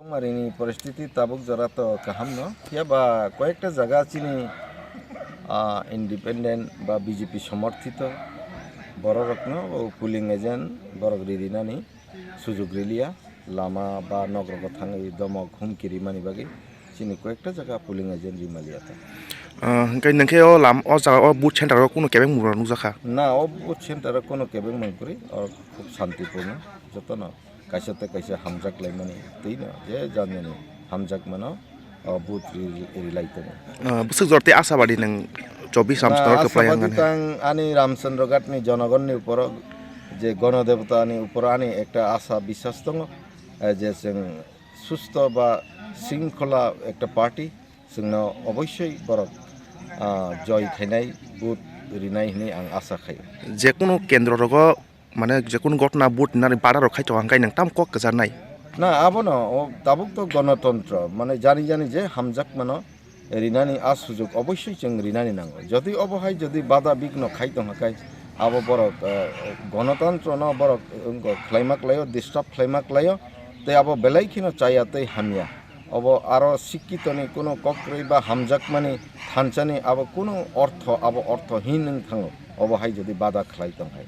Marini परिस्थिति tabuk jara to kaham no ya ba কয়েকটা জায়গা চিনি ইন্ডিপেন্ডেন্ট বা বিজেপি সমর্থিত বড় রকম পুলিং এজেন্ট বড় রিদিনানি সুযোগ রিলিয়া লামা বা নগর থাঙ্গি দমক হুমকিরি মানি বাকি চিনি কয়েকটা জায়গা পুলিং এজেন্ট রিমালিয়াতে Hingkai nangke o lam o jaga o boot center o kuno kebeng mura nujaka. না ও বুথ সেন্টারে কোনো কেবেং মঙ্করি আর খুব শান্তিপূর্ণ যত না কাইসাতে কাইসা হামজাক লাইমানি তৈ না যে জানি হামজাক মানো বুথ রিলাইতে না Busuk jorte asabadi nang 24 samstar ke pelayangan. আসাবাদিতাং আনি রামচন্দ্রঘাটনি জনগণনি উপর যে গণদেবতানি উপর আনি একটা আশা বিশ্বাস দङ যে जों সুস্থ বা শৃঙ্খলা একটা পার্টি जोंनो অবশ্যই বড় জয় খাইনাই বুথ রিনাই হনি आं आशा खायो যে কোনো কেন্দ্র রগ মানে যে কোনো ঘটনা বুট না বাড়া রখাই তো হাঙ্কাই নং তাম কক জানাই না আবনো ও তাবুক তো গণতন্ত্র মানে জানি যে হামজাক মানো রিনানি আ সুযোগ অবশ্যই जों রিনানি নাঙ্গো যদি অবহাই যদি বাধা বিঘ্ন খাই তো হাকাই আবো বড় গণতন্ত্র ন বড় খ্লাইমাক লাयो ডিস্টার্ব খ্লাইমাক লাयो তে আবো বেলাইখিনো চাইয়াতে হামিয়া अब आरो शिक्षितनि कोनो कक्रै बा हामजाक माने थानसानि अब कोनो अर्थ अब अर्थहीन थाङो अब हाय जदि बादा खलाय दंहाय